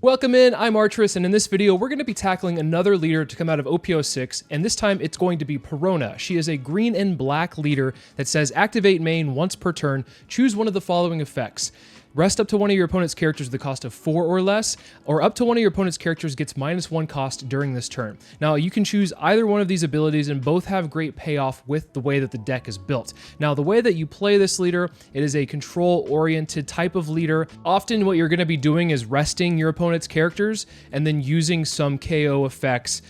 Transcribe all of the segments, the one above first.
Welcome in, I'm Artress, and in this video we're going to be tackling another leader to come out of OP06, and this time it's going to be Perona. She is a green and black leader that says activate main once per turn, choose one of the following effects. Rest up to one of your opponent's characters at the cost of 4 or less, or up to one of your opponent's characters gets -1 cost during this turn. Now, you can choose either one of these abilities, and both have great payoff with the way that the deck is built. Now, the way that you play this leader, it is a control-oriented type of leader. Often what you're going to be doing is resting your opponent's characters, and then using some KO effects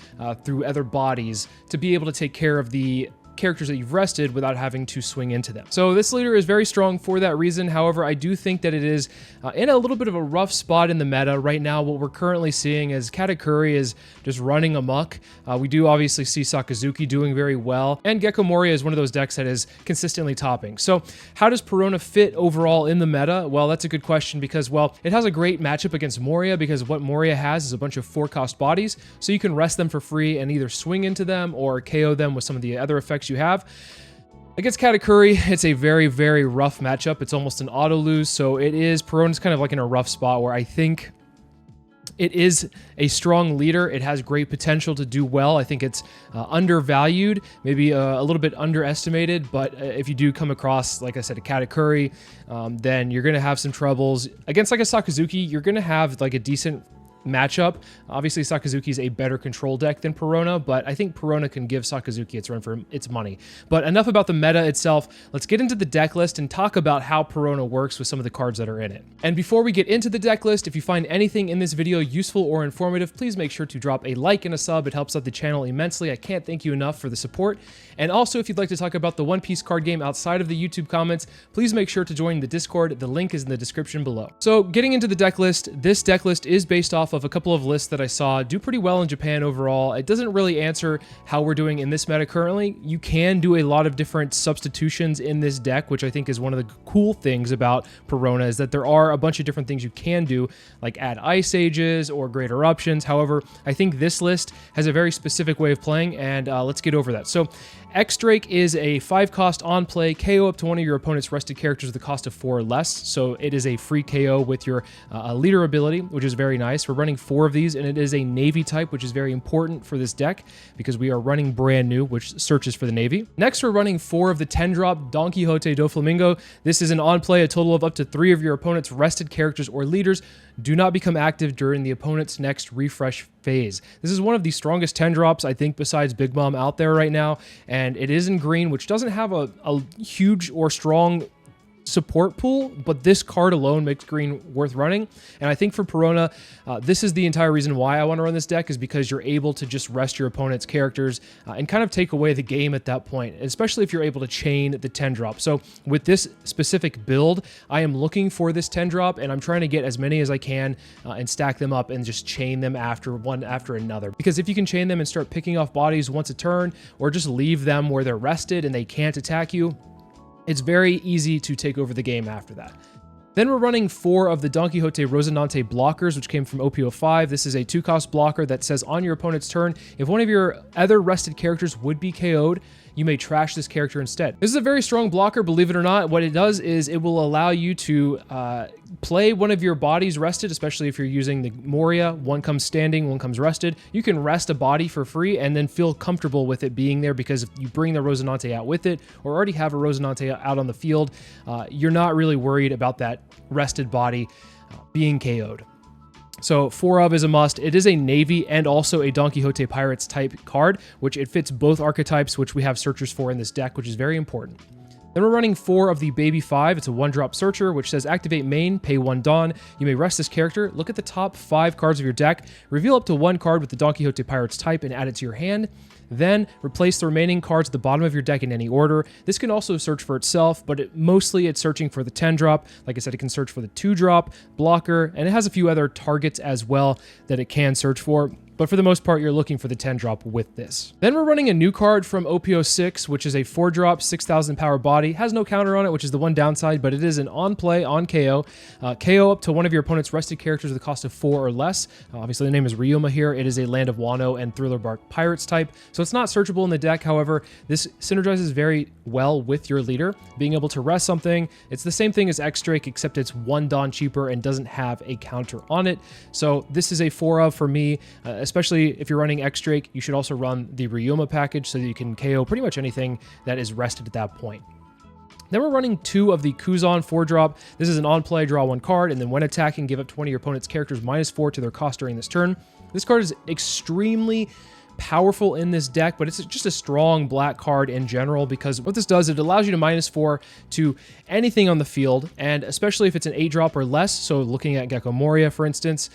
through other bodies to be able to take care of the characters that you've rested without having to swing into them. So this leader is very strong for that reason. However, I do think that it is in a little bit of a rough spot in the meta. Right now, what we're currently seeing is Katakuri is just running amok. We do obviously see Sakazuki doing very well, and Gecko Moria is one of those decks that is consistently topping. So how does Perona fit overall in the meta? Well, that's a good question because, well, it has a great matchup against Moria because what Moria has is a bunch of 4-cost bodies, so you can rest them for free and either swing into them or KO them with some of the other effects you have. Against Katakuri, it's a very, very rough matchup. It's almost an auto lose, so Perona's kind of like in a rough spot where I think it is a strong leader. It has great potential to do well. I think it's undervalued, maybe a little bit underestimated, but if you do come across, like I said, a Katakuri, then you're going to have some troubles. Against like a Sakazuki, you're going to have like a decent matchup. Obviously, Sakazuki is a better control deck than Perona, but I think Perona can give Sakazuki its run for its money. But enough about the meta itself. Let's get into the deck list and talk about how Perona works with some of the cards that are in it. And before we get into the deck list, if you find anything in this video useful or informative, please make sure to drop a like and a sub. It helps out the channel immensely. I can't thank you enough for the support. And also, if you'd like to talk about the One Piece card game outside of the YouTube comments, please make sure to join the Discord. The link is in the description below. So getting into the deck list, this deck list is based off of a couple of lists that I saw do pretty well in Japan overall. It doesn't really answer how we're doing in this meta currently. You can do a lot of different substitutions in this deck, which I think is one of the cool things about Perona, is that there are a bunch of different things you can do, like add Ice Ages or Great Eruptions. However, I think this list has a very specific way of playing, and let's get over that. So X-Drake is a 5-cost on-play, KO up to one of your opponent's rested characters at the cost of 4 or less, so it is a free KO with your leader ability, which is very nice. We're running 4 of these, and it is a Navy type, which is very important for this deck because we are running brand new, which searches for the Navy. Next, we're running 4 of the 10-drop Don Quixote do Flamingo. This is an on-play, a total of up to 3 of your opponent's rested characters or leaders do not become active during the opponent's next refresh phase. This is one of the strongest 10 drops, I think, besides Big Mom out there right now, and it is in green, which doesn't have a huge or strong support pool, but this card alone makes green worth running. And I think for Perona, this is the entire reason why I want to run this deck, is because you're able to just rest your opponent's characters and kind of take away the game at that point, especially if you're able to chain the 10 drop. So with this specific build, I am looking for this 10 drop, and I'm trying to get as many as I can and stack them up and just chain them one after another. Because if you can chain them and start picking off bodies once a turn, or just leave them where they're rested and they can't attack you, it's very easy to take over the game after that. Then we're running 4 of the Don Quixote Rosinante blockers, which came from OP05. This is a 2-cost blocker that says on your opponent's turn, if one of your other rested characters would be KO'd, you may trash this character instead. This is a very strong blocker, believe it or not. What it does is it will allow you to play one of your bodies rested, especially if you're using the Moria. One comes standing, one comes rested. You can rest a body for free and then feel comfortable with it being there, because if you bring the Rosinante out with it, or already have a Rosinante out on the field, you're not really worried about that rested body being KO'd. So 4 of is a must. It is a Navy and also a Don Quixote Pirates type card, which it fits both archetypes, which we have searchers for in this deck, which is very important. Then we're running 4 of the Baby 5. It's a 1-drop searcher, which says activate main, pay 1 Don. You may rest this character. Look at the top 5 cards of your deck. Reveal up to 1 card with the Don Quixote Pirates type and add it to your hand. Then replace the remaining cards at the bottom of your deck in any order. This can also search for itself, but mostly it's searching for the 10-drop. Like I said, it can search for the 2-drop, blocker, and it has a few other targets as well that it can search for. but for the most part, you're looking for the 10 drop with this. Then we're running a new card from OP06, which is a 4 drop, 6,000 power body. Has no counter on it, which is the one downside, but it is an on play, on KO. KO up to one of your opponent's rested characters with a cost of 4 or less. Obviously, the name is Ryuma here. It is a Land of Wano and Thriller Bark Pirates type, so it's not searchable in the deck. However, this synergizes very well with your leader, being able to rest something. It's the same thing as X-Drake, except it's 1 Dawn cheaper and doesn't have a counter on it. So this is a 4 of for me, especially if you're running X-Drake. You should also run the Ryuma package so that you can KO pretty much anything that is rested at that point. Then we're running 2 of the Kuzan 4 drop. This is an on play, draw 1 card, and then when attacking, give up 20 of your opponent's characters -4 to their cost during this turn. This card is extremely powerful in this deck, but it's just a strong black card in general, because what this does, it allows you to -4 to anything on the field, and especially if it's an 8 drop or less, so looking at Gecko Moria, for instance,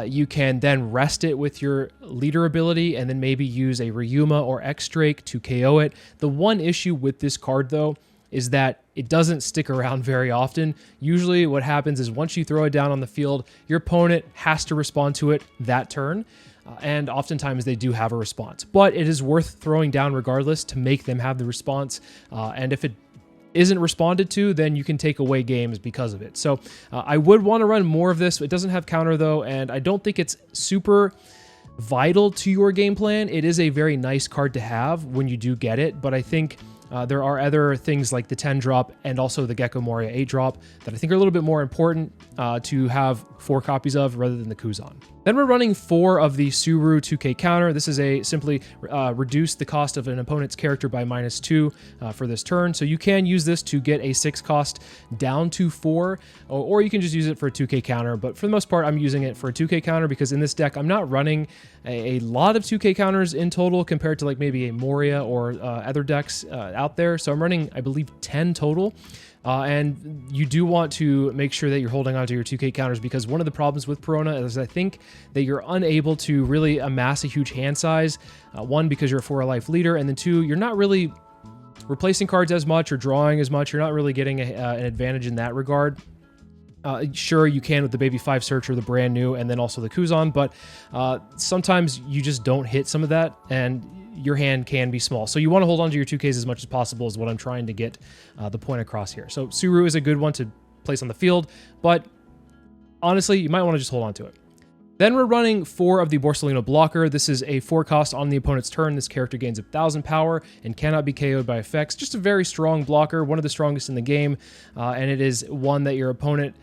you can then rest it with your leader ability and then maybe use a Ryuma or X-Drake to KO it. The one issue with this card, though, is that it doesn't stick around very often. Usually what happens is once you throw it down on the field, your opponent has to respond to it that turn. And oftentimes they do have a response, but it is worth throwing down regardless to make them have the response. And if it isn't responded to, then you can take away games because of it. So I would want to run more of this. It doesn't have counter though, and I don't think it's super vital to your game plan. It is a very nice card to have when you do get it, but I think there are other things like the 10 drop and also the Gecko Moria 8 drop that I think are a little bit more important to have 4 copies of rather than the Kuzan. Then we're running 4 of the Suru 2K counter. This is a simply reduce the cost of an opponent's character by -2 for this turn. So you can use this to get a 6 cost down to 4, or you can just use it for a 2K counter. But for the most part, I'm using it for a 2K counter because in this deck, I'm not running a lot of 2K counters in total compared to like maybe a Moria or other decks out there. So I'm running, I believe, 10 total. And you do want to make sure that you're holding on to your 2K counters, because one of the problems with Perona is I think that you're unable to really amass a huge hand size. One, because you're a 4 life leader, and then 2, you're not really replacing cards as much or drawing as much. You're not really getting an advantage in that regard. Sure, you can with the Baby 5 Searcher, the brand new, and then also the Kuzan, but sometimes you just don't hit some of that, and your hand can be small. So you want to hold on to your 2Ks as much as possible is what I'm trying to get the point across here. So Suru is a good one to place on the field, but honestly, you might want to just hold on to it. Then we're running 4 of the Borsellino blocker. This is a 4 cost on the opponent's turn. This character gains 1,000 power and cannot be KO'd by effects. Just a very strong blocker, one of the strongest in the game, and it is one that your opponent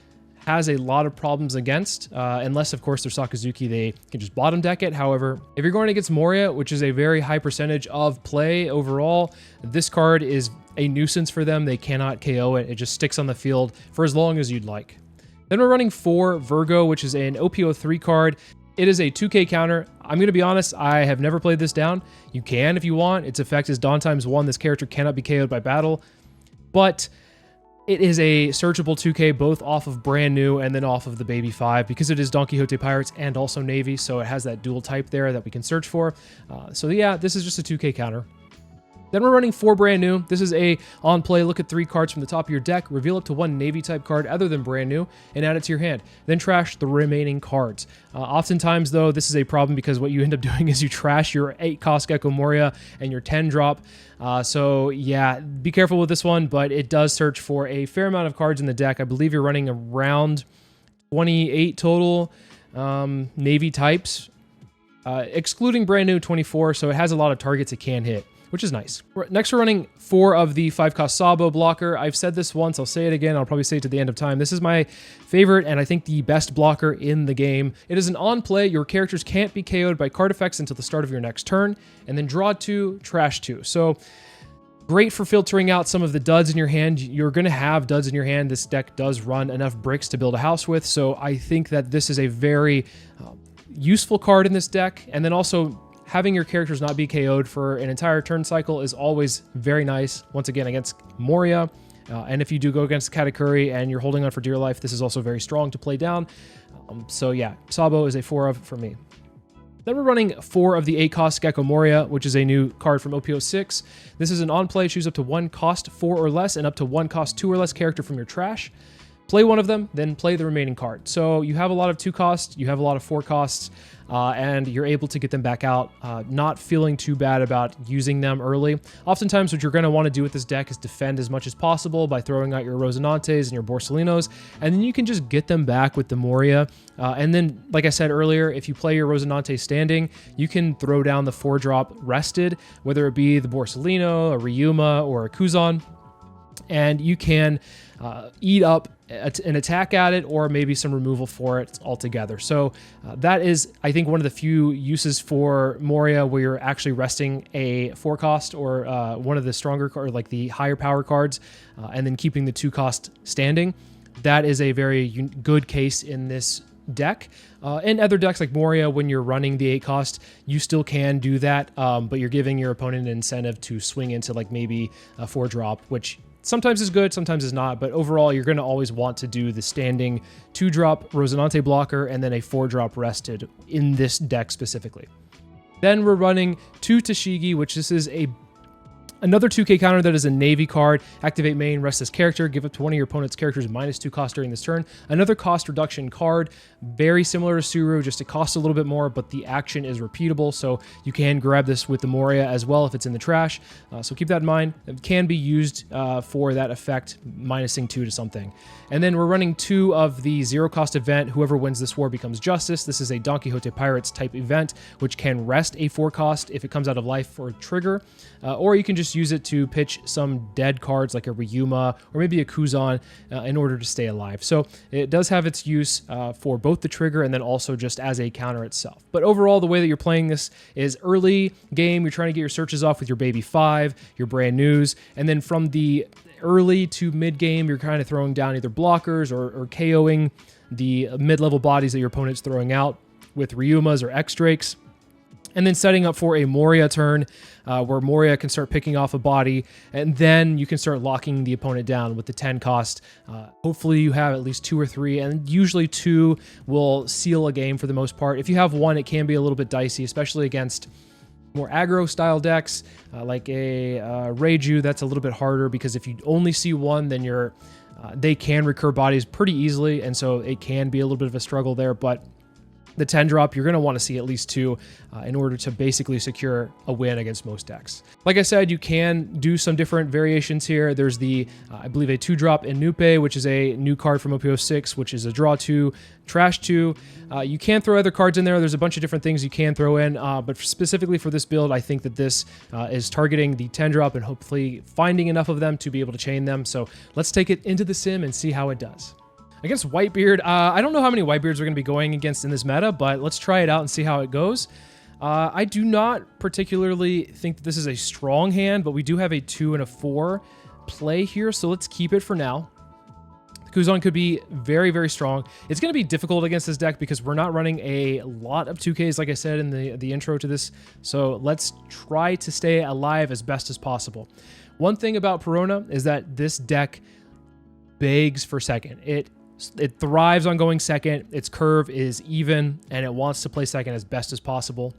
has a lot of problems against, unless of course they're Sakazuki, they can just bottom deck it. However, if you're going against Moria, which is a very high percentage of play overall, this card is a nuisance for them. They cannot KO it. It just sticks on the field for as long as you'd like. Then we're running 4 Virgo, which is an OP03 card. It is a 2K counter. I'm going to be honest, I have never played this down. You can if you want. Its effect is Dawn ×1. This character cannot be KO'd by battle, but it is a searchable 2K both off of brand new and then off of the Baby 5, because it is Don Quixote Pirates and also Navy, so it has that dual type there that we can search for. So yeah, this is just a 2K counter. Then we're running 4 brand new. This is a on play, look at 3 cards from the top of your deck, reveal up to 1 Navy type card other than brand new, and add it to your hand. Then trash the remaining cards. Oftentimes though, this is a problem because what you end up doing is you trash your 8 cost Gecko Moria and your 10 drop. So yeah, be careful with this one, but it does search for a fair amount of cards in the deck. I believe you're running around 28 total Navy types, excluding brand new 24, so it has a lot of targets it can hit, which is nice. Next, we're running 4 of the 5 cost Sabo blocker. I've said this once, I'll say it again, I'll probably say it to the end of time. This is my favorite and I think the best blocker in the game. It is an on play, your characters can't be KO'd by card effects until the start of your next turn, and then draw 2, trash 2. So great for filtering out some of the duds in your hand. You're going to have duds in your hand. This deck does run enough bricks to build a house with, so I think that this is a very useful card in this deck. And then also, having your characters not be KO'd for an entire turn cycle is always very nice, once again, against Moria. And if you do go against Katakuri and you're holding on for dear life, this is also very strong to play down. So yeah, Sabo is a 4 of for me. Then we're running 4 of the 8 cost Gecko Moria, which is a new card from OP06. This is an on play, choose up to 1 cost 4 or less and up to 1 cost 2 or less character from your trash. play one of them, then play the remaining card. So you have a lot of 2 costs, you have a lot of 4 costs, and you're able to get them back out, not feeling too bad about using them early. Oftentimes what you're going to want to do with this deck is defend as much as possible by throwing out your Rosinantes and your Borsalinos, and then you can just get them back with the Moria. And then, like I said earlier, if you play your Rosinante standing, you can throw down the 4-drop rested, whether it be the Borsalino, a Ryuma, or a Kuzan, and you can eat up an attack at it, or maybe some removal for it altogether. So that is, I think, one of the few uses for Moria where you're actually resting a 4-cost or one of the stronger, or like the higher power cards, and then keeping the 2-cost standing. That is a very good case in this deck. In other decks like Moria, when you're running the 8-cost, you still can do that, but you're giving your opponent an incentive to swing into like maybe a 4-drop, which sometimes is good, sometimes is not, but overall you're going to always want to do the standing 2-drop Rosinante blocker and then a 4-drop rested in this deck specifically. Then we're running 2 Tashigi, which this is another 2k counter that is a Navy card. Activate main, rest this character, give up to one of your opponent's characters -2 cost during this turn. Another cost reduction card, very similar to Suru, just it costs a little bit more, but the action is repeatable, so you can grab this with the Moria as well if it's in the trash. So keep that in mind. It can be used for that effect, -2 to something. And then we're running 2 of the 0-cost event. Whoever wins this war becomes justice. This is a Don Quixote Pirates type event, which can rest a 4-cost if it comes out of life or trigger, or you can just use it to pitch some dead cards like a Ryuma or maybe a Kuzan in order to stay alive. So it does have its use for both the trigger and then also just as a counter itself. But overall, the way that you're playing this is early game, you're trying to get your searches off with your baby 5, your brand news, and then from the early to mid game, you're kind of throwing down either blockers or KOing the mid-level bodies that your opponent's throwing out with Ryumas or X-Drakes. And then setting up for a Moria turn where Moria can start picking off a body, and then you can start locking the opponent down with the 10 cost. Hopefully you have at least 2 or 3, and usually 2 will seal a game for the most part. If you have 1, it can be a little bit dicey, especially against more aggro style decks like a Reiju. That's a little bit harder because if you only see 1, then they can recur bodies pretty easily, and so it can be a little bit of a struggle there. But the 10-drop, you're going to want to see at least 2 in order to basically secure a win against most decks. Like I said, you can do some different variations here. There's the, I believe, a 2-drop Inupe, which is a new card from OP06, which is a draw 2, trash 2. You can throw other cards in there. There's a bunch of different things you can throw in, but specifically for this build, I think that this is targeting the 10-drop and hopefully finding enough of them to be able to chain them. So let's take it into the sim and see how it does. Against Whitebeard, I don't know how many Whitebeards we're going to be going against in this meta, but let's try it out and see how it goes. I do not particularly think that this is a strong hand, but we do have a 2 and a 4 play here, so let's keep it for now. Kuzan could be very, very strong. It's going to be difficult against this deck because we're not running a lot of 2Ks, like I said in the intro to this, so let's try to stay alive as best as possible. One thing about Perona is that this deck begs for second. It thrives on going second. Its curve is even, and it wants to play second as best as possible.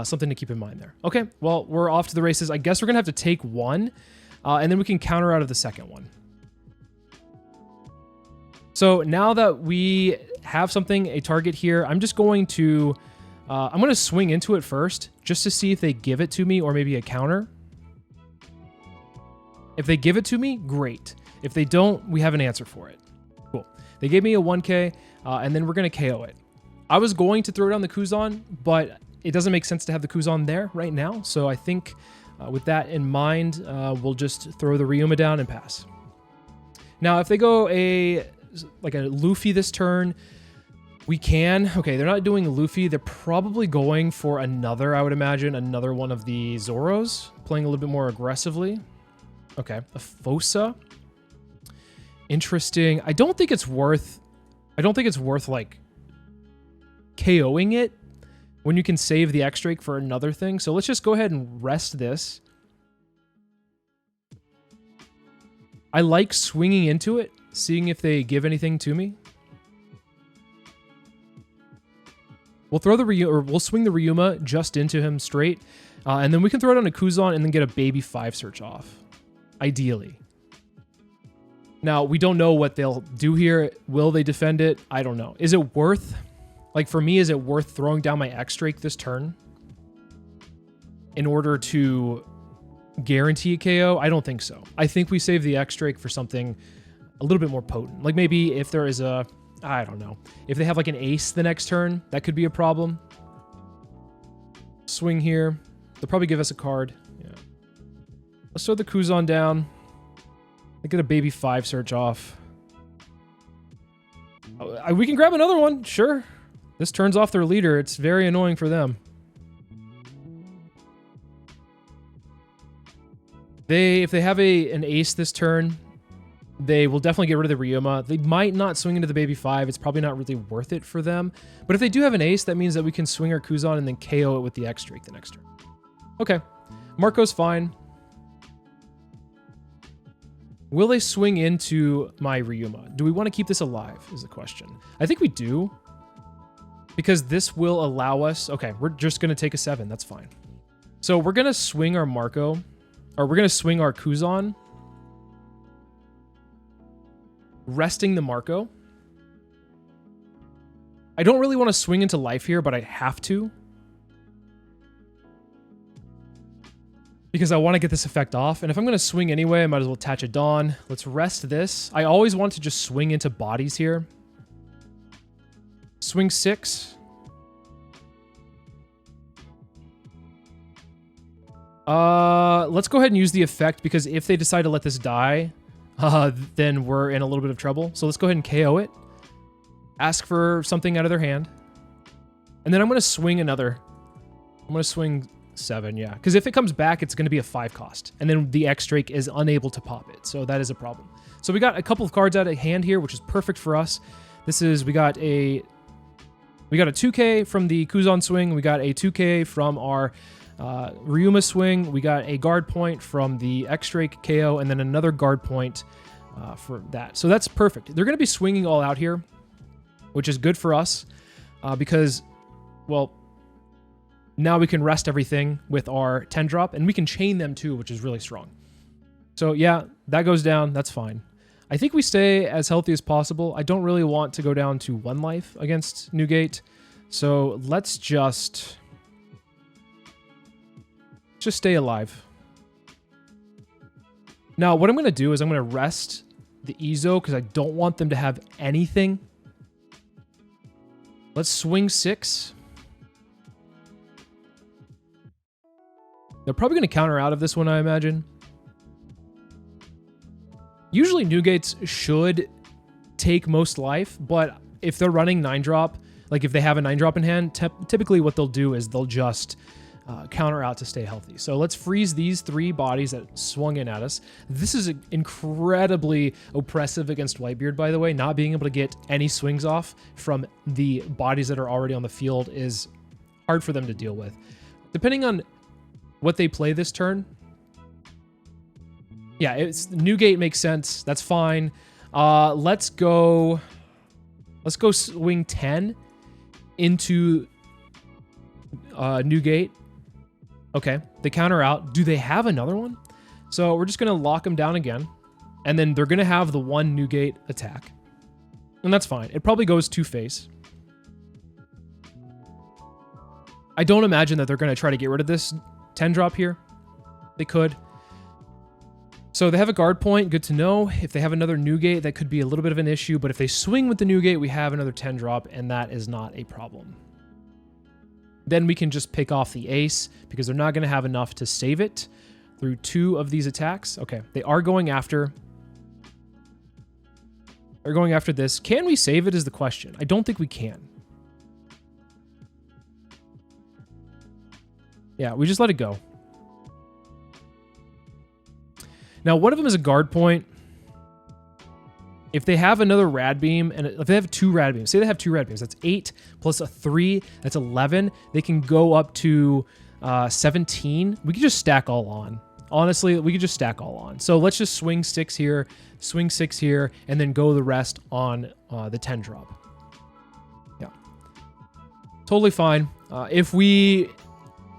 Something to keep in mind there. Okay, well, we're off to the races. I guess we're going to have to take 1, and then we can counter out of the second one. So now that we have something, a target here, I'm just going to... I'm going to swing into it first, just to see if they give it to me, or maybe a counter. If they give it to me, great. If they don't, we have an answer for it. Cool. They gave me a 1k, and then we're going to KO it. I was going to throw down the Kuzan, but it doesn't make sense to have the Kuzan there right now. So I think with that in mind, we'll just throw the Ryuma down and pass. Now, if they go like a Luffy this turn, we can. Okay, they're not doing Luffy. They're probably going for another, I would imagine, another one of the Zoros, playing a little bit more aggressively. Okay, a Fosa. Interesting. I don't think it's worth like KOing it when you can save the X-Drake for another thing. So let's just go ahead and rest this. I like swinging into it, seeing if they give anything to me. We'll throw the we'll swing the Ryuma just into him straight, and then we can throw it on a Kuzan and then get a baby 5 search off, ideally. Now, we don't know what they'll do here. Will they defend it? I don't know. Is it worth, like for me, is it worth throwing down my X-Drake this turn in order to guarantee a KO? I don't think so. I think we save the X-Drake for something a little bit more potent. Like maybe if there is a, I don't know. If they have like an ace the next turn, that could be a problem. Swing here. They'll probably give us a card. Yeah. Let's throw the Kuzan down. I get a baby 5 search off. We can grab another one, sure. This turns off their leader. It's very annoying for them. If they have an ace this turn, they will definitely get rid of the Ryuma. They might not swing into the baby 5. It's probably not really worth it for them. But if they do have an ace, that means that we can swing our Kuzan and then KO it with the X-Drake the next turn. Okay. Marco's fine. Will they swing into my Ryuma? Do we want to keep this alive is the question. I think we do. Because this will allow us... Okay, we're just going to take a 7. That's fine. So we're going to swing our Marco. Or we're going to swing our Kuzan. Resting the Marco. I don't really want to swing into life here, but I have to. Because I want to get this effect off. And if I'm going to swing anyway, I might as well attach a Dawn. Let's rest this. I always want to just swing into bodies here. Swing 6. Let's go ahead and use the effect, because if they decide to let this die, then we're in a little bit of trouble. So let's go ahead and KO it. Ask for something out of their hand. And then I'm going to swing another. I'm going to swing 7, yeah. Because if it comes back, it's going to be a 5 cost. And then the X-Drake is unable to pop it. So that is a problem. So we got a couple of cards out of hand here, which is perfect for us. This is, we got a 2K from the Kuzan swing. We got a 2K from our Ryuma swing. We got a guard point from the X-Drake KO, and then another guard point for that. So that's perfect. They're going to be swinging all out here, which is good for us because, well, now we can rest everything with our 10 drop, and we can chain them too, which is really strong. So yeah, that goes down. That's fine. I think we stay as healthy as possible. I don't really want to go down to 1 life against Newgate. So let's just stay alive. Now, what I'm going to do is I'm going to rest the Ezo because I don't want them to have anything. Let's swing 6. They're probably going to counter out of this one, I imagine. Usually Newgates should take most life, but if they're running 9-drop, like if they have a 9-drop in hand, typically what they'll do is they'll just counter out to stay healthy. So let's freeze these 3 bodies that swung in at us. This is incredibly oppressive against Whitebeard, by the way. Not being able to get any swings off from the bodies that are already on the field is hard for them to deal with. Depending on what they play this turn, yeah, Newgate makes sense. That's fine. Let's go swing 10 into Newgate. Okay, they counter out. Do they have another one? So we're just going to lock them down again. And then they're going to have the 1 Newgate attack. And that's fine. It probably goes 2-face. I don't imagine that they're going to try to get rid of this 10-drop here. They could. So they have a guard point. Good to know. If they have another Newgate, that could be a little bit of an issue. But if they swing with the Newgate, we have another 10-drop, and that is not a problem. Then we can just pick off the ace because they're not going to have enough to save it through 2 of these attacks. Okay, they are going after. They're going after this. Can we save it is the question. I don't think we can. Yeah, we just let it go. Now, one of them is a guard point. If they have another rad beam, and if they have 2 rad beams, say they have 2 rad beams, that's 8 plus a 3, that's 11. They can go up to 17. We could just stack all on. Honestly, we could just stack all on. So let's just swing 6 here, swing 6 here, and then go the rest on the 10 drop. Yeah. Totally fine. If we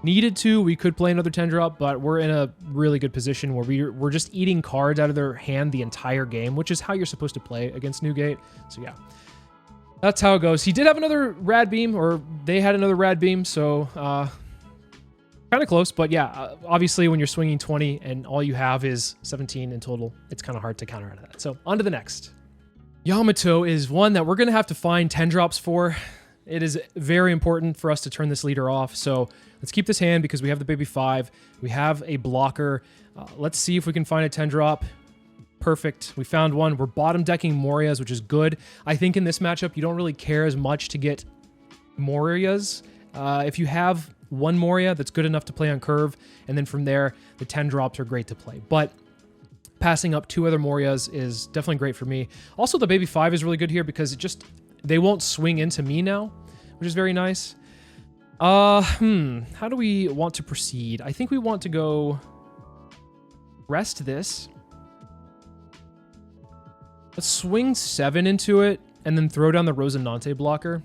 needed to, we could play another 10 drop, but we're in a really good position where we're just eating cards out of their hand the entire game, which is how you're supposed to play against Newgate. So yeah, that's how it goes. He did have another rad beam, or they had another rad beam, so kind of close. But yeah, obviously when you're swinging 20 and all you have is 17 in total, it's kind of hard to counter out of that. So on to the next. Yamato is one that we're going to have to find 10 drops for. It is very important for us to turn this leader off. So let's keep this hand because we have the baby 5. We have a blocker. Let's see if we can find a 10 drop. Perfect. We found one. We're bottom decking Morias, which is good. I think in this matchup, you don't really care as much to get Morias. If you have one Moria, that's good enough to play on curve. And then from there, the 10 drops are great to play. But passing up 2 other Morias is definitely great for me. Also, the baby 5 is really good here because it just... they won't swing into me now, which is very nice. How do we want to proceed? I think we want to go rest this. Let's swing 7 into it and then throw down the Rosinante blocker.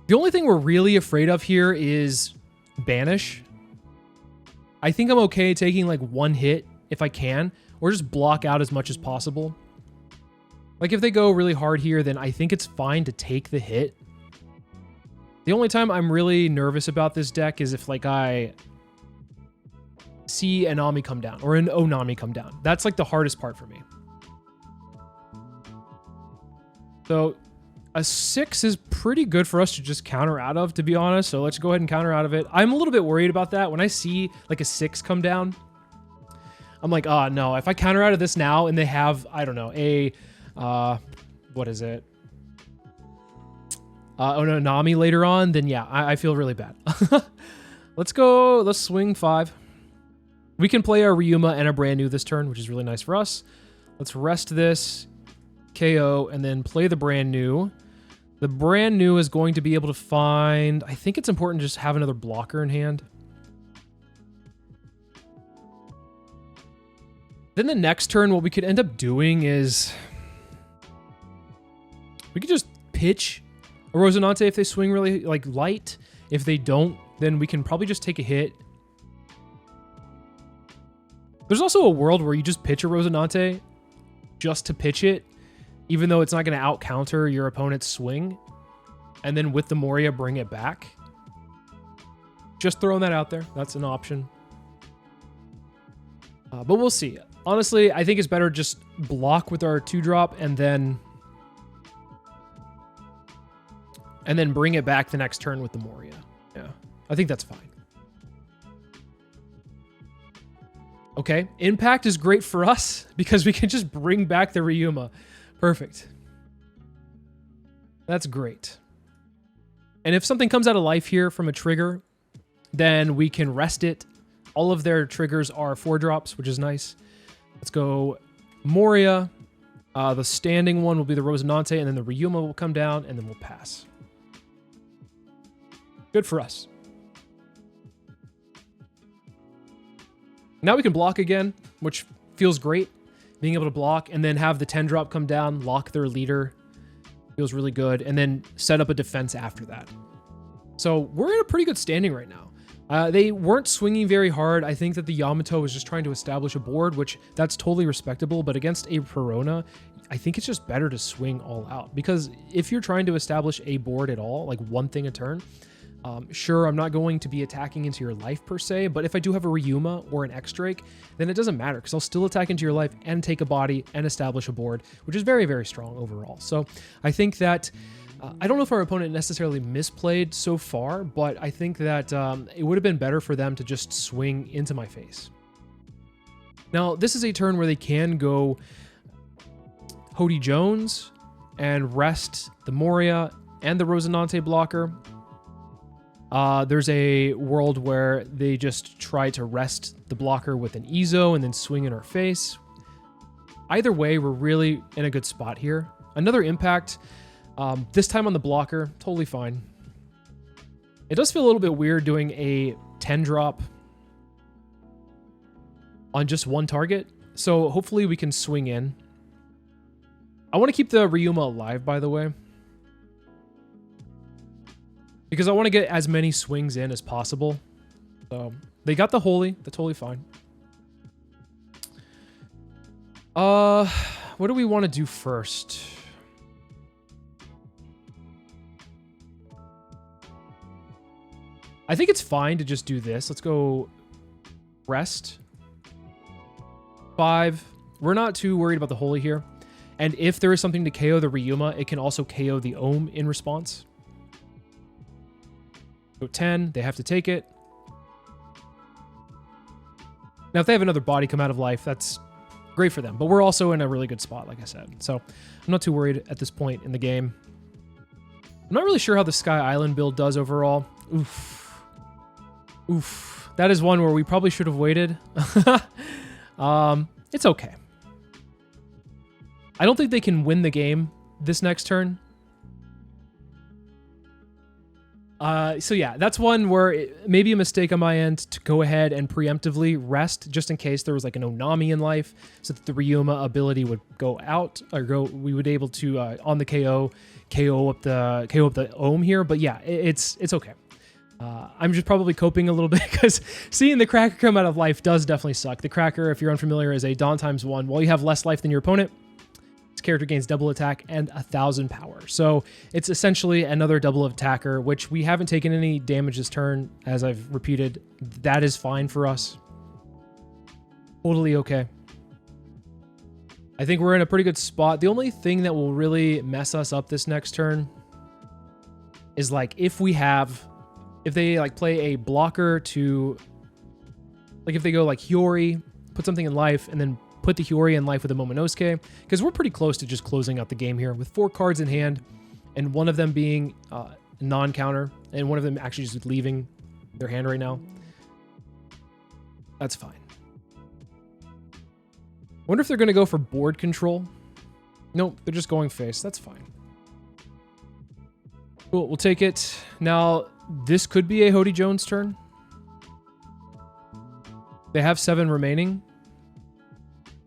The only thing we're really afraid of here is Banish. I think I'm okay taking like 1 hit if I can, or just block out as much as possible. Like if they go really hard here, then I think it's fine to take the hit. The only time I'm really nervous about this deck is if like I see an Ami come down or an Onami come down. That's like the hardest part for me. So a 6 is pretty good for us to just counter out of, to be honest. So let's go ahead and counter out of it. I'm a little bit worried about that. When I see like a 6 come down, I'm like, oh no, if I counter out of this now and they have, I don't know, a, what is it? Onami later on, then yeah, I feel really bad. Let's swing 5. We can play our Ryuma and a brand new this turn, which is really nice for us. Let's rest this, KO, and then play the brand new. The brand new is going to be able to find, I think it's important to just have another blocker in hand. Then the next turn, what we could end up doing is we could just pitch a Rosinante if they swing really like light. If they don't, then we can probably just take a hit. There's also a world where you just pitch a Rosinante just to pitch it, even though it's not going to out counter your opponent's swing. And then with the Moria, bring it back. Just throwing that out there. That's an option. But we'll see. Honestly, I think it's better just block with our 2-drop and then bring it back the next turn with the Moria. Yeah, I think that's fine. Okay, impact is great for us because we can just bring back the Ryuma. Perfect. That's great. And if something comes out of life here from a trigger, then we can rest it. All of their triggers are 4-drops, which is nice. Let's go Moria. The standing one will be the Rosinante, and then the Ryuma will come down, and then we'll pass. Good for us. Now we can block again, which feels great. Being able to block and then have the 10-drop come down, lock their leader. Feels really good. And then set up a defense after that. So we're in a pretty good standing right now. They weren't swinging very hard. I think that the Yamato was just trying to establish a board, which that's totally respectable. But against a Perona, I think it's just better to swing all out. Because if you're trying to establish a board at all, like one thing a turn, sure, I'm not going to be attacking into your life per se, but if I do have a Ryuma or an X-Drake, then it doesn't matter because I'll still attack into your life and take a body and establish a board, which is very, very strong overall. So I think that, I don't know if our opponent necessarily misplayed so far, but I think that it would have been better for them to just swing into my face. Now, this is a turn where they can go Hody Jones and rest the Moria and the Rosinante blocker. There's a world where they just try to rest the blocker with an Ezo and then swing in our face. Either way, we're really in a good spot here. Another impact, this time on the blocker, totally fine. It does feel a little bit weird doing a 10-drop on just one target, so hopefully we can swing in. I want to keep the Ryuma alive, by the way. because I want to get as many swings in as possible. So they got the holy. That's totally fine. What do we want to do first? I think it's fine to just do this. Let's go rest. 5. We're not too worried about the holy here. And if there is something to KO the Ryuma, it can also KO the Ohm in response. So 10, they have to take it. Now, if they have another body come out of life, that's great for them. But we're also in a really good spot, like I said. So I'm not too worried at this point in the game. I'm not really sure how the Sky Island build does overall. Oof. Oof. That is one where we probably should have waited. It's okay. I don't think they can win the game this next turn. So yeah, that's one where it may be a mistake on my end to go ahead and preemptively rest just in case there was like an Onami in life, so that the Ryuma ability would go out or go. We would be able to on the KO up the Ohm here. But yeah, it's okay. I'm just probably coping a little bit because seeing the Cracker come out of life does definitely suck. The Cracker, if you're unfamiliar, is a Dawn ×1. While you have less life than your opponent, this character gains double attack and 1,000 power. So it's essentially another double attacker, which we haven't taken any damage this turn, as I've repeated. That is fine for us. Totally okay. I think we're in a pretty good spot. The only thing that will really mess us up this next turn is like if they like play a blocker to, like if they go like Hiyori, put something in life, and then put the Hiyori in life with a Momonosuke, because we're pretty close to just closing out the game here with 4 cards in hand, and one of them being non-counter, and one of them actually just leaving their hand right now. That's fine. Wonder if they're going to go for board control. Nope, they're just going face. That's fine. Cool, we'll take it. Now, this could be a Hody Jones turn. They have 7 remaining.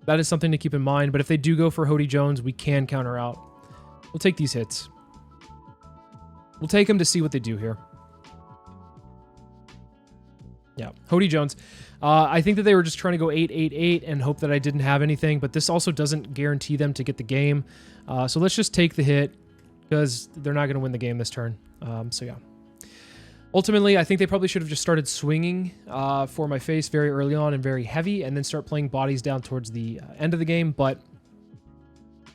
That is something to keep in mind, but if they do go for Hody Jones, we can counter out. We'll take these hits. We'll take them to see what they do here. Yeah, Hody Jones. I think that they were just trying to go 8-8-8 and hope that I didn't have anything, but this also doesn't guarantee them to get the game. So let's just take the hit because they're not going to win the game this turn. So yeah. Ultimately, I think they probably should have just started swinging for my face very early on and very heavy, and then start playing bodies down towards the end of the game. But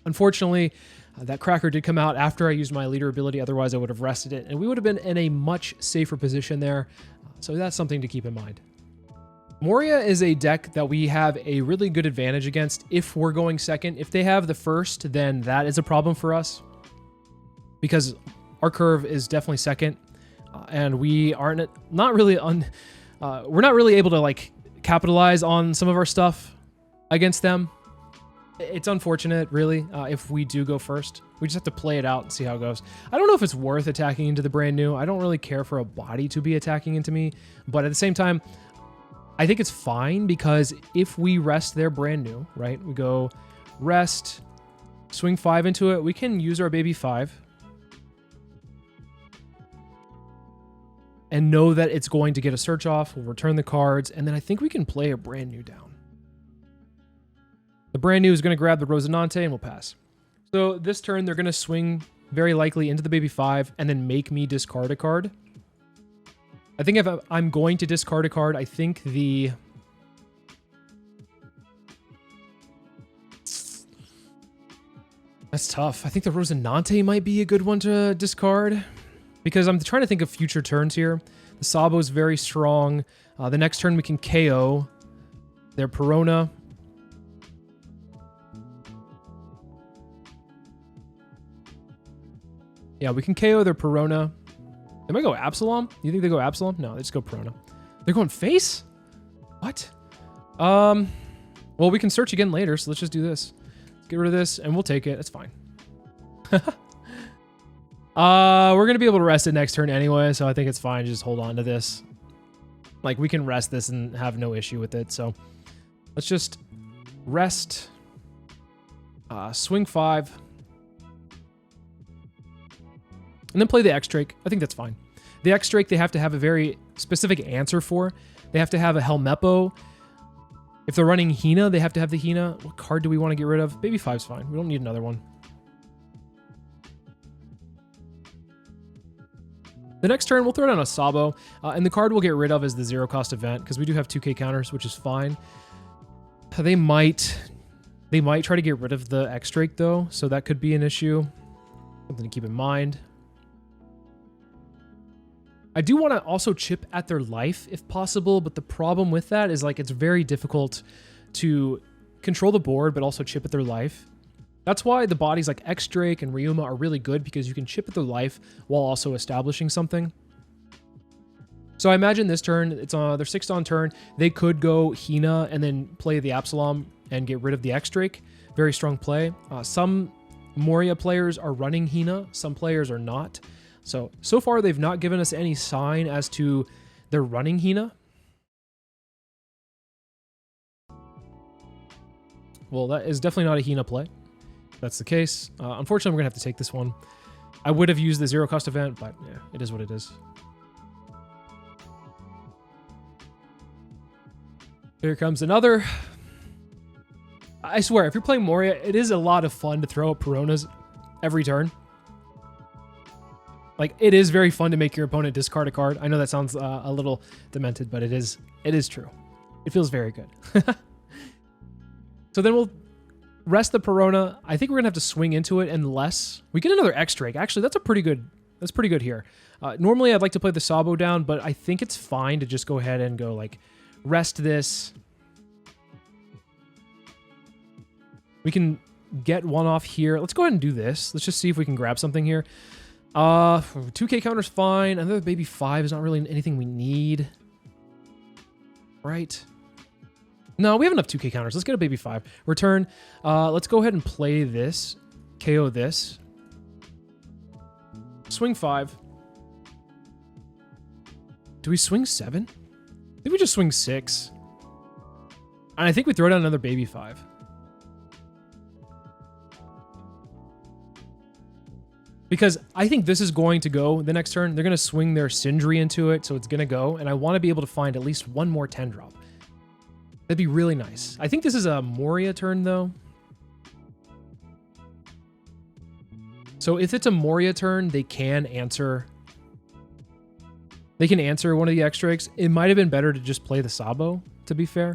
unfortunately, that Cracker did come out after I used my leader ability. Otherwise, I would have rested it, and we would have been in a much safer position there. So that's something to keep in mind. Moria is a deck that we have a really good advantage against if we're going second. If they have the first, then that is a problem for us, because our curve is definitely second. And we aren't not really we're not really able to like capitalize on some of our stuff against them. It's unfortunate, really, if we do go first. We just have to play it out and see how it goes. I don't know if it's worth attacking into the brand new. I don't really care for a body to be attacking into me, but at the same time, I think it's fine because if we rest their brand new, right? We go rest, swing 5 into it. We can use our baby 5. And know that it's going to get a search off. We'll return the cards, and then I think we can play a brand new down. The brand new is going to grab the Rosinante, and we'll pass. So this turn, they're going to swing very likely into the baby 5, and then make me discard a card. I think if I'm going to discard a card, I think the... That's tough. I think the Rosinante might be a good one to discard, because I'm trying to think of future turns here. The Sabo is very strong. The next turn we can KO their Perona. Yeah, we can KO their Perona. They might go Absalom. You think they go Absalom? No, they just go Perona. They're going face? What? Well, we can search again later, so let's just do this. Let's get rid of this, and we'll take it. That's fine. We're going to be able to rest it next turn anyway, so I think it's fine. Just hold on to this. Like, we can rest this and have no issue with it, so let's just rest. Swing 5. And then play the X-Drake. I think that's fine. The X-Drake, they have to have a very specific answer for. They have to have a Helmeppo. If they're running Hina, they have to have the Hina. What card do we want to get rid of? Baby 5's fine. We don't need another one. The next turn, we'll throw down a Sabo, and the card we'll get rid of is the zero cost event, because we do have 2k counters, which is fine. They might try to get rid of the X-Drake, though, so that could be an issue. Something to keep in mind. I do want to also chip at their life, if possible, but the problem with that is, like, it's very difficult to control the board, but also chip at their life. That's why the bodies like X-Drake and Ryuma are really good, because you can chip at their life while also establishing something. So I imagine this turn, it's their 6th on turn. They could go Hina and then play the Absalom and get rid of the X-Drake. Very strong play. Some Moria players are running Hina, some players are not. So far they've not given us any sign as to they're running Hina. Well, that is definitely not a Hina play. If that's the case. Unfortunately, we're going to have to take this one. I would have used the zero cost event, but yeah, it is what it is. Here comes another. I swear, if you're playing Moria, it is a lot of fun to throw up Peronas every turn. Like, it is very fun to make your opponent discard a card. I know that sounds a little demented, but it is true. It feels very good. So then we'll rest the Perona. I think we're gonna have to swing into it unless we get another X-Drake. Actually, that's pretty good here. Normally I'd like to play the Sabo down, but I think it's fine to just go ahead and go like rest this. We can get one off here. Let's go ahead and do this. Let's just see if we can grab something here. 2k counter's fine. Another baby 5 is not really anything we need. Right? No, we have enough 2k counters. Let's get a baby 5. Return. Let's go ahead and play this. KO this. Swing 5. Do we swing 7? I think we just swing 6. And I think we throw down another baby 5. Because I think this is going to go the next turn. They're going to swing their Sindri into it, so it's going to go. And I want to be able to find at least one more 10 drop. That'd be really nice. I think this is a Moria turn, though. So if it's a Moria turn, they can answer. They can answer one of the X-Drakes. It might have been better to just play the Sabo, to be fair.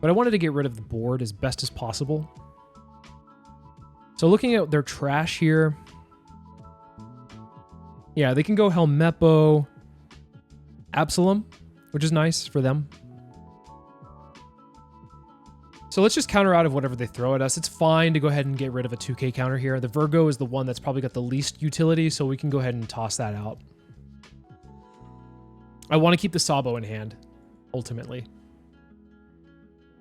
But I wanted to get rid of the board as best as possible. So looking at their trash here. Yeah, they can go Helmeppo, Absalom, which is nice for them. So let's just counter out of whatever they throw at us. It's fine to go ahead and get rid of a 2k counter here. The Virgo is the one that's probably got the least utility, so we can go ahead and toss that out. I want to keep the Sabo in hand, ultimately.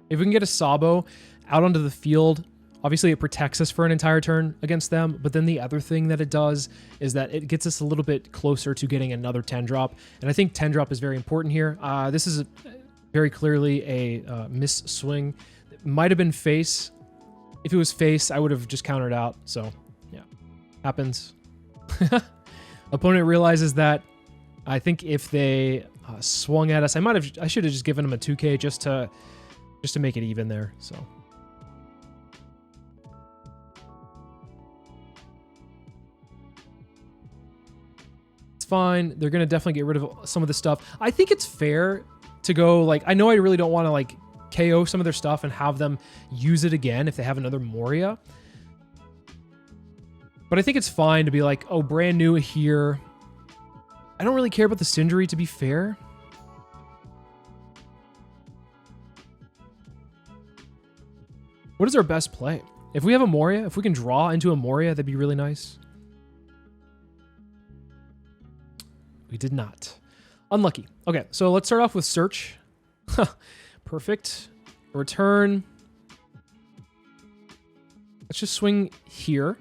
If we can get a Sabo out onto the field, obviously it protects us for an entire turn against them, but then the other thing that it does is that it gets us a little bit closer to getting another 10 drop, and I think 10 drop is very important here. This is very clearly a miss swing. It might have been face. If it was face, I would have just countered out, so yeah, happens. Opponent realizes that. I think if they swung at us, I should have just given them a 2k just to make it even there, so. Fine. They're gonna definitely get rid of some of the stuff. I think it's fair to go like, I know I really don't want to like KO some of their stuff and have them use it again if they have another Moria, but I think it's fine to be like, oh, brand new here. I don't really care about the Sindri, to be fair. What is our best play? If we have a Moria, if we can draw into a Moria, that'd be really nice. We did not. Unlucky. Okay, so let's start off with search. Perfect. Return. Let's just swing here.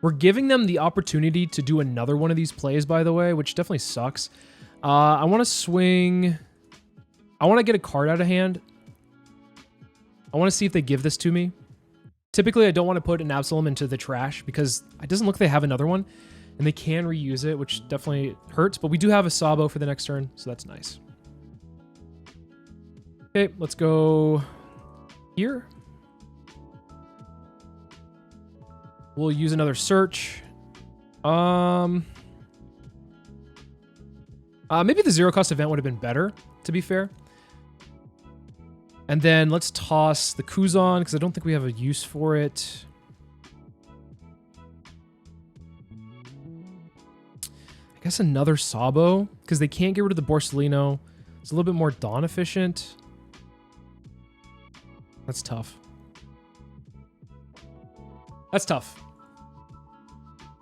We're giving them the opportunity to do another one of these plays, by the way, which definitely sucks. I want to swing. I want to get a card out of hand. I want to see if they give this to me. Typically, I don't want to put an Absalom into the trash because it doesn't look like they have another one, and they can reuse it, which definitely hurts. But we do have a Sabo for the next turn, so that's nice. Okay, let's go here. We'll use another search. Maybe the zero cost event would have been better, to be fair. And then let's toss the Kuzan, because I don't think we have a use for it. I guess another Sabo, because they can't get rid of the Borsellino. It's a little bit more Dawn efficient. That's tough. That's tough.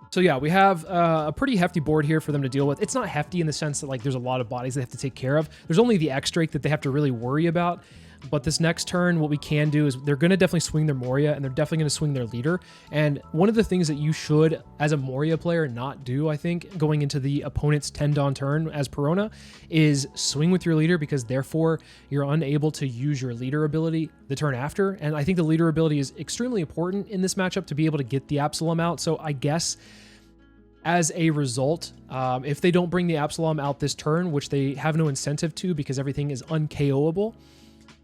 So yeah, we have a pretty hefty board here for them to deal with. It's not hefty in the sense that like there's a lot of bodies they have to take care of. There's only the X-Drake that they have to really worry about. But this next turn, what we can do is they're going to definitely swing their Moria, and they're definitely going to swing their leader. And one of the things that you should, as a Moria player, not do, I think, going into the opponent's 10 Dawn turn as Perona, is swing with your leader, because therefore you're unable to use your leader ability the turn after. And I think the leader ability is extremely important in this matchup to be able to get the Absalom out. So I guess as a result, if they don't bring the Absalom out this turn, which they have no incentive to because everything is un-KOable,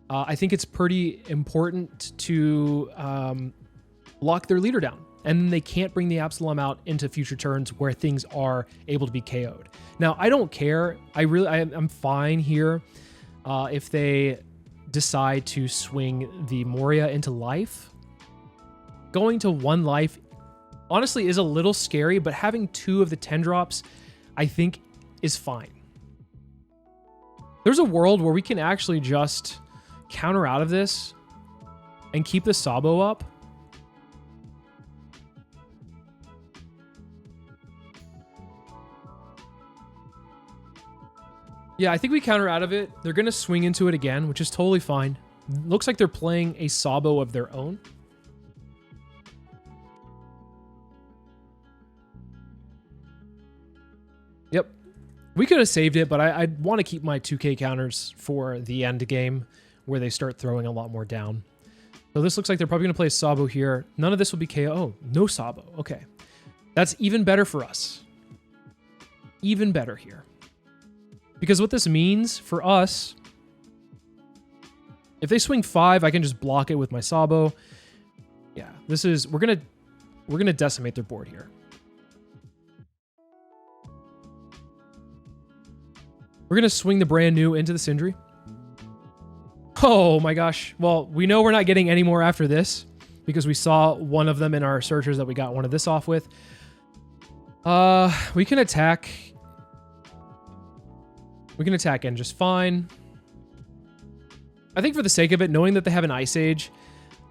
I think it's pretty important to lock their leader down. And they can't bring the Absalom out into future turns where things are able to be KO'd. Now, I don't care. I'm fine here if they decide to swing the Moria into life. Going to 1 life, honestly, is a little scary, but having 2 of the 10 drops, I think, is fine. There's a world where we can actually just counter out of this and keep the Sabo up. Yeah, I think we counter out of it. They're going to swing into it again, which is totally fine. Looks like they're playing a Sabo of their own. Yep. We could have saved it, but I want to keep my 2K counters for the end game where they start throwing a lot more down. So this looks like they're probably going to play a Sabo here. None of this will be KO. Oh, no Sabo. Okay. That's even better for us. Even better here. Because what this means for us, if they swing 5, I can just block it with my Sabo. Yeah, this is, we're gonna decimate their board here. We're gonna swing the brand new into the Sindri. Oh my gosh. Well, we know we're not getting any more after this because we saw one of them in our searchers that we got one of this off with. We can attack. We can attack in just fine. I think for the sake of it, knowing that they have an Ice Age,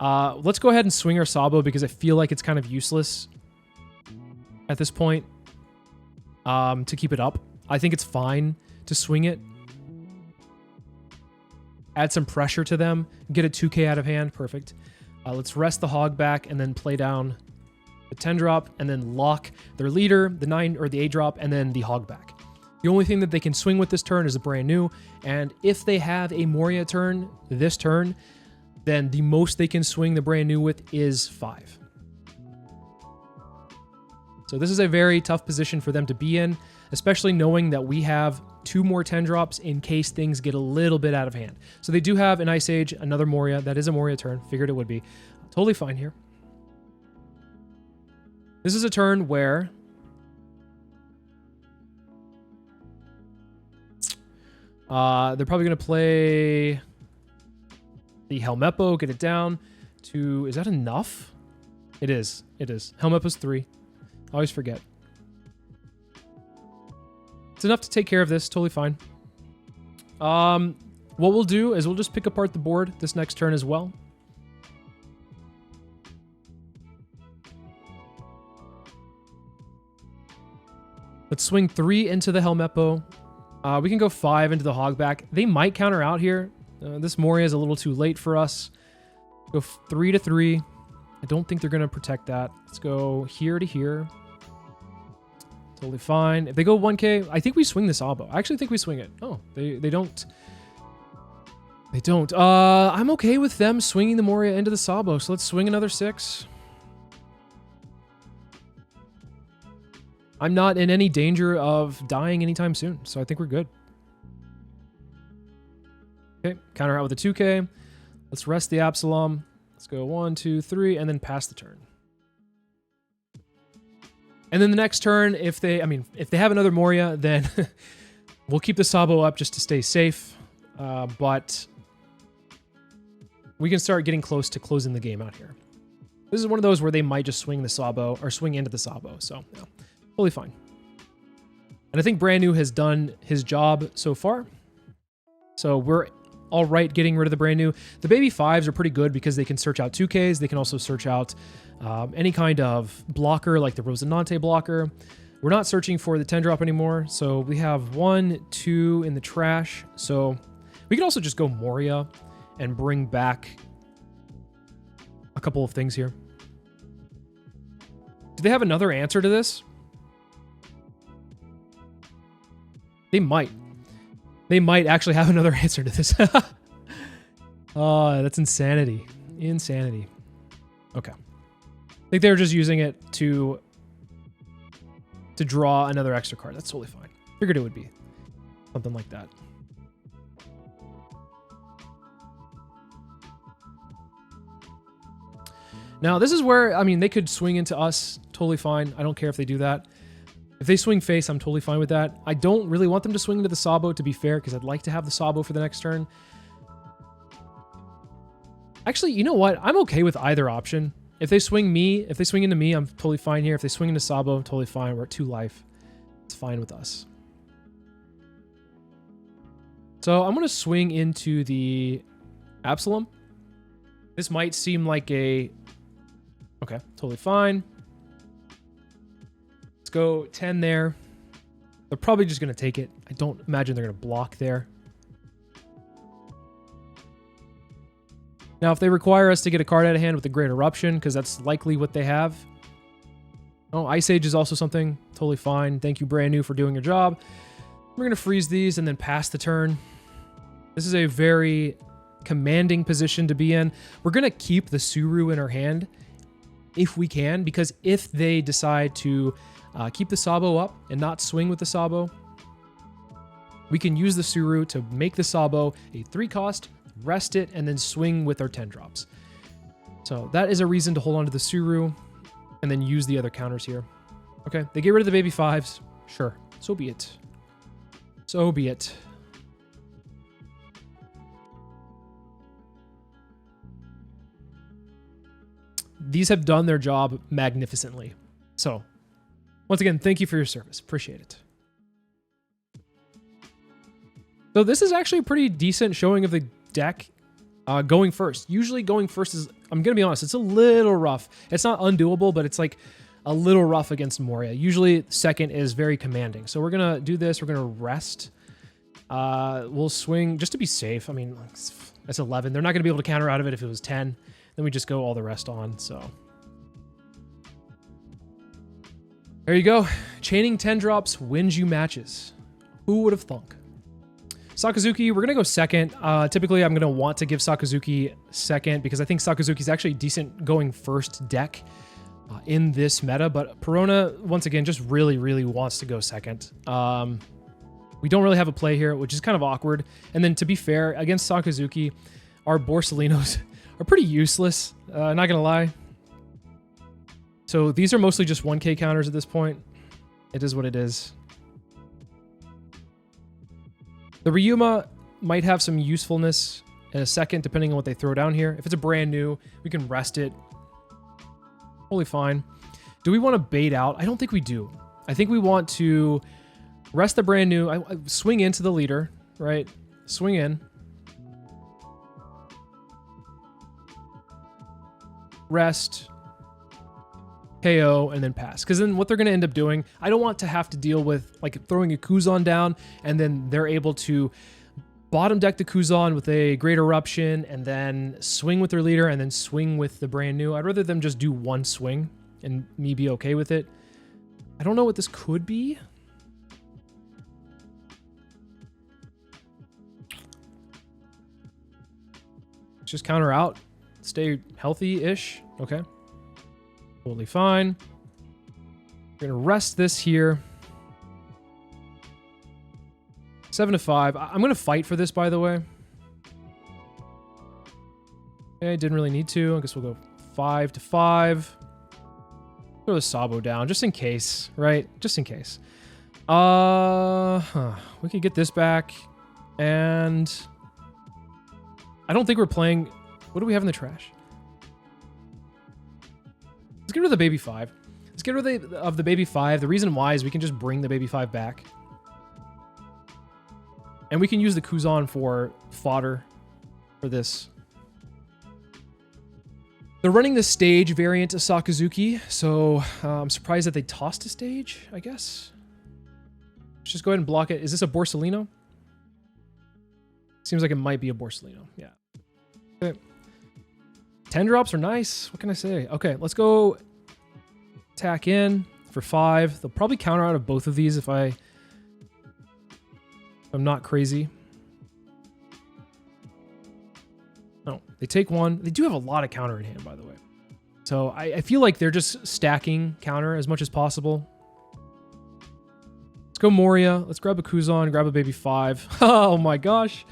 let's go ahead and swing our Sabo because I feel like it's kind of useless at this point to keep it up. I think it's fine to swing it. Add some pressure to them. Get a 2K out of hand. Perfect. Let's rest the Hog back and then play down the 10 drop and then lock their leader, the 9 or the 8 drop, and then the Hog back. The only thing that they can swing with this turn is a brand new. And if they have a Moria turn this turn, then the most they can swing the brand new with is 5. So this is a very tough position for them to be in, especially knowing that we have 2 more 10 drops in case things get a little bit out of hand. So they do have an Ice Age, another Moria. That is a Moria turn. Figured it would be. Totally fine here. This is a turn where they're probably going to play the Helmeppo, get it down to... Is that enough? It is. It is. Helmeppo's 3. I always forget. It's enough to take care of this. Totally fine. What we'll do is we'll just pick apart the board this next turn as well. Let's swing 3 into the Helmeppo. We can go 5 into the Hogback. They might counter out here. This Moria is a little too late for us. Go 3 to 3. I don't think they're going to protect that. Let's go here to here. Totally fine. If they go 1K, I think we swing this Abo. I actually think we swing it. Oh, they don't. They don't. I'm okay with them swinging the Moria into the Sabo, so let's swing another 6. I'm not in any danger of dying anytime soon, so I think we're good. Okay, counter out with a 2K. Let's rest the Absalom. Let's go 1, 2, 3, and then pass the turn. And then the next turn, if they have another Moria, then we'll keep the Sabo up just to stay safe. But we can start getting close to closing the game out here. This is one of those where they might just swing the Sabo or swing into the Sabo. So, yeah, totally fine. And I think Brand New has done his job so far. So we're all right getting rid of the Brand New. The baby 5s are pretty good because they can search out 2Ks. They can also search out any kind of blocker like the Rosinante blocker. We're not searching for the 10 drop anymore. So we have 1, 2 in the trash. So we can also just go Moria and bring back a couple of things here. Do they have another answer to this? They might. They might actually have another answer to this. Oh, that's insanity. Insanity. Okay. I think they were just using it to draw another extra card. That's totally fine. Figured it would be something like that. Now, this is where, I mean, they could swing into us. Totally fine. I don't care if they do that. If they swing face, I'm totally fine with that. I don't really want them to swing into the Sabo, to be fair, because I'd like to have the Sabo for the next turn. Actually, you know what? I'm okay with either option. If they swing into me, I'm totally fine here. If they swing into Sabo, I'm totally fine. We're at 2 life. It's fine with us. So I'm going to swing into the Absalom. This might seem like a... Okay, totally fine. Let's go 10 there. They're probably just going to take it. I don't imagine they're going to block there. Now, if they require us to get a card out of hand with a Great Eruption, because that's likely what they have. Oh, Ice Age is also something. Totally fine. Thank you, Brand New, for doing your job. We're going to freeze these and then pass the turn. This is a very commanding position to be in. We're going to keep the Suru in our hand if we can, because if they decide to keep the Sabo up and not swing with the Sabo, we can use the Suru to make the Sabo a 3-cost, rest it, and then swing with our 10 drops. So that is a reason to hold on to the Suru and then use the other counters here. Okay, they get rid of the baby 5s. Sure, so be it. So be it. These have done their job magnificently. So, once again, thank you for your service. Appreciate it. So this is actually a pretty decent showing of the deck going first. Usually going first is, I'm going to be honest, it's a little rough. It's not undoable, but it's like a little rough against Moria. Usually second is very commanding. So we're going to do this. We're going to rest. We'll swing just to be safe. I mean, that's 11. They're not going to be able to counter out of it if it was 10. Then we just go all the rest on, so. There you go. Chaining 10 drops wins you matches. Who would have thunk? Sakazuki, we're going to go second. Typically, I'm going to want to give Sakazuki second because I think Sakazuki's actually decent going first deck in this meta. But Perona, once again, just really, really wants to go second. We don't really have a play here, which is kind of awkward. And then to be fair, against Sakazuki, our Borsalinos are pretty useless, not gonna lie. So these are mostly just 1K counters at this point. It is what it is. The Ryuma might have some usefulness in a second, depending on what they throw down here. If it's a Brand New, we can rest it. Totally fine. Do we want to bait out? I don't think we do. I think we want to rest the Brand New. I swing into the leader, right? Swing in. Rest, KO, and then pass. Because then what they're going to end up doing, I don't want to have to deal with like throwing a Kuzan down and then they're able to bottom deck the Kuzan with a Great Eruption and then swing with their leader and then swing with the Brand New. I'd rather them just do one swing and me be okay with it. I don't know what this could be. just counter out. Stay healthy-ish. Okay. Totally fine. We're going to rest this here. 7 to 5. I'm going to fight for this, by the way. Okay, didn't really need to. I guess we'll go 5 to 5. Throw the Sabo down, just in case, right? Just in case. We could get this back. And I don't think we're playing... What do we have in the trash? Let's get rid of the baby 5. Let's get rid of the baby 5. The reason why is we can just bring the baby 5 back. And we can use the Kuzan for fodder for this. They're running the stage variant of Sakazuki, so I'm surprised that they tossed a stage, I guess. Let's just go ahead and block it. Is this a Borsellino? Seems like it might be a Borsellino. Yeah. Okay. 10 drops are nice. What can I say? Okay, let's go attack in for 5. They'll probably counter out of both of these if I'm not crazy. No, they take 1. They do have a lot of counter in hand, by the way. So I feel like they're just stacking counter as much as possible. Let's go Moria. Let's grab a Kuzan, grab a baby 5. Oh my gosh.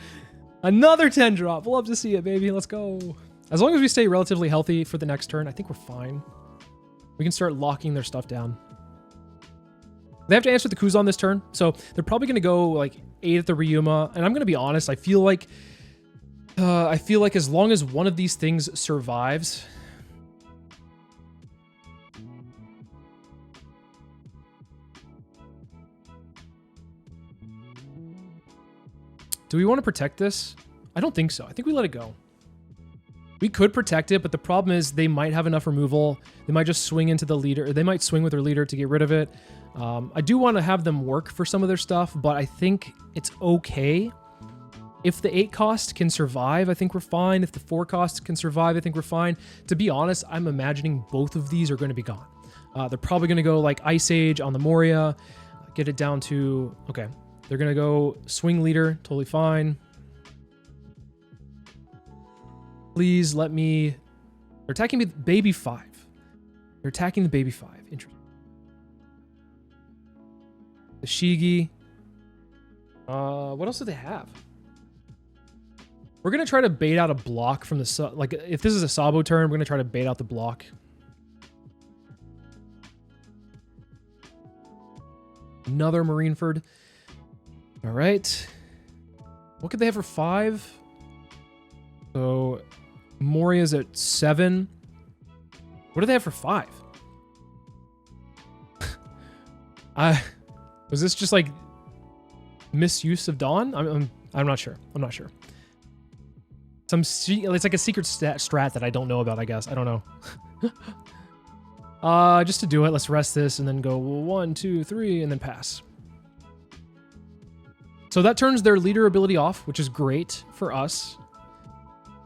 Another 10 drop. Love to see it, baby. Let's go. As long as we stay relatively healthy for the next turn, I think we're fine. We can start locking their stuff down. They have to answer the Kuzan this turn, so they're probably going to go like 8 at the Ryuma. And I'm going to be honest, I feel like as long as one of these things survives, do we want to protect this? I don't think so. I think we let it go. We could protect it, but the problem is they might have enough removal. They might just swing into the leader. Or they might swing with their leader to get rid of it. I do want to have them work for some of their stuff, but I think it's okay. If the 8 cost can survive, I think we're fine. If the 4 cost can survive, I think we're fine. To be honest, I'm imagining both of these are going to be gone. They're probably going to go like Ice Age on the Moria, get it down to... Okay, they're going to go swing leader, totally fine. Please let me... They're attacking me, baby 5. They're attacking the baby 5. Interesting. The Shigi. What else do they have? We're going to try to bait out a block from the... Like, if this is a Sabo turn, we're going to try to bait out the block. Another Marineford. All right. What could they have for 5? So, Moria's at 7. What do they have for 5? Was this just like misuse of Dawn? I'm not sure. I'm not sure. It's like a secret strat that I don't know about, I guess. I don't know. Just to do it, let's rest this and then go 1, 2, 3, and then pass. So that turns their leader ability off, which is great for us.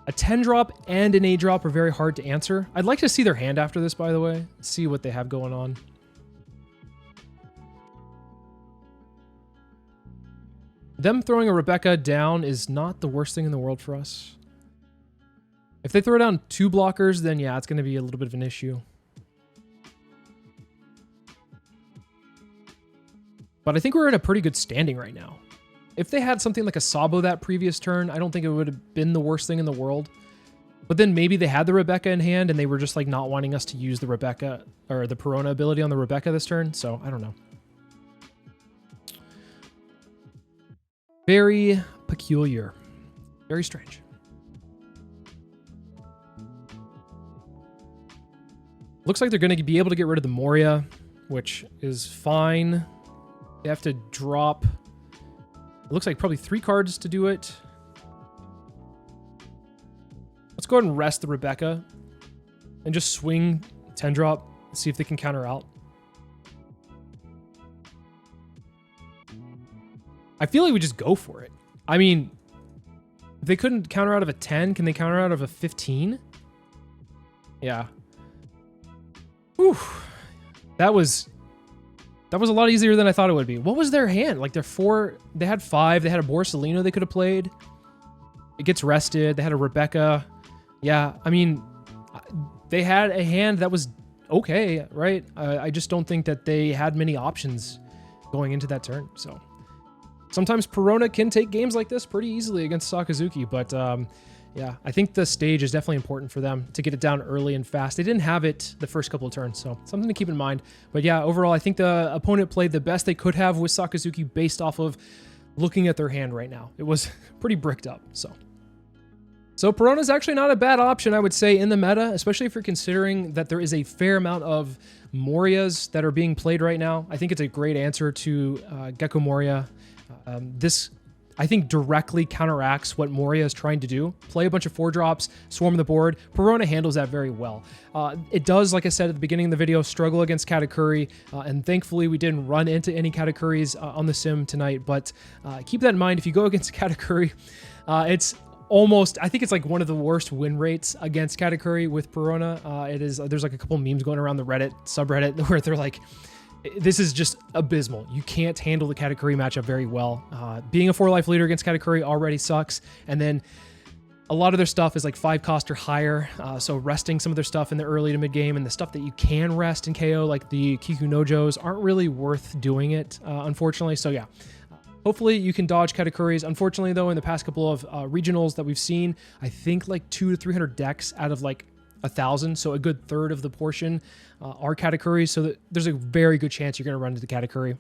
A 10 drop and an 8 drop are very hard to answer. I'd like to see their hand after this, by the way. See what they have going on. Them throwing a Rebecca down is not the worst thing in the world for us. If they throw down 2 blockers, then yeah, it's going to be a little bit of an issue. But I think we're in a pretty good standing right now. If they had something like a Sabo that previous turn, I don't think it would have been the worst thing in the world. But then maybe they had the Rebecca in hand and they were just like not wanting us to use the Rebecca or the Perona ability on the Rebecca this turn. So I don't know. Very peculiar. Very strange. Looks like they're going to be able to get rid of the Moria, which is fine. They have to drop... It looks like probably 3 cards to do it. Let's go ahead and rest the Rebecca. And just swing 10 drop. See if they can counter out. I feel like we just go for it. I mean, if they couldn't counter out of a 10, can they counter out of a 15? Yeah. Whew. That was a lot easier than I thought it would be. What was their hand? Like they had 5. They had a Borsellino they could have played. It gets rested. They had a Rebecca. Yeah, I mean, they had a hand that was okay, right? I just don't think that they had many options going into that turn. So sometimes Perona can take games like this pretty easily against Sakazuki, but yeah, I think the stage is definitely important for them to get it down early and fast. They didn't have it the first couple of turns, so something to keep in mind. But yeah, overall, I think the opponent played the best they could have with Sakazuki based off of looking at their hand right now. It was pretty bricked up, So Perona's actually not a bad option, I would say, in the meta, especially if you're considering that there is a fair amount of Morias that are being played right now. I think it's a great answer to Gecko Moria. This, I think, directly counteracts what Moria is trying to do. Play a bunch of 4-drops, swarm the board. Perona handles that very well. It does, like I said at the beginning of the video, struggle against Katakuri, and thankfully we didn't run into any Katakuris on the sim tonight, but keep that in mind. If you go against Katakuri, it's almost, I think it's like one of the worst win rates against Katakuri with Perona. There's like a couple memes going around the Reddit subreddit where they're like, this is just abysmal. You can't handle the Katakuri matchup very well. Being a 4-life leader against Katakuri already sucks. And then a lot of their stuff is like 5 cost or higher. So resting some of their stuff in the early to mid game, and the stuff that you can rest in KO, like the Kiku Nojos, aren't really worth doing it, unfortunately. So yeah. Hopefully you can dodge Katakuris. Unfortunately, though, in the past couple of regionals that we've seen, I think like 200 to 300 decks out of like 1,000, so a good third of the portion are Katakuris, so that there's a very good chance you're going to run into Katakuri.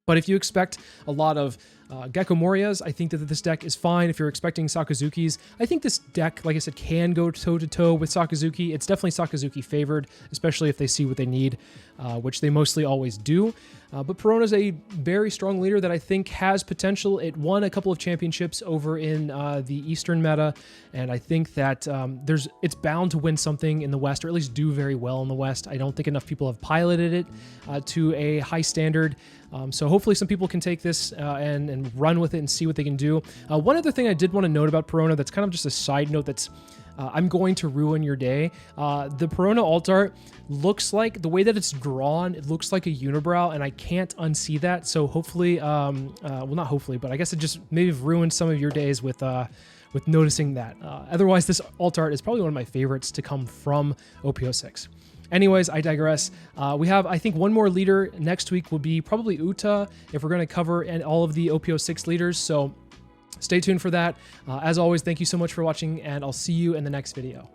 But if you expect a lot of Gecko Morias, I think that this deck is fine. If you're expecting Sakazukis, I think this deck, like I said, can go toe-to-toe with Sakazuki. It's definitely Sakazuki favored, especially if they see what they need, which they mostly always do. But Perona's a very strong leader that I think has potential. It won a couple of championships over in the Eastern meta, and I think that it's bound to win something in the West, or at least do very well in the West. I don't think enough people have piloted it to a high standard. So hopefully some people can take this and run with it and see what they can do. One other thing I did want to note about Perona that's kind of just a side note that's I'm going to ruin your day. The Perona alt art looks like, the way that it's drawn, it looks like a unibrow, and I can't unsee that. So hopefully, well, not hopefully, but I guess it just maybe ruined some of your days with noticing that. Otherwise, this alt art is probably one of my favorites to come from OP06. Anyways, I digress. We have, I think, one more leader. Next week will be probably Uta, if we're going to cover all of the OP06 leaders. So stay tuned for that. As always, thank you so much for watching, and I'll see you in the next video.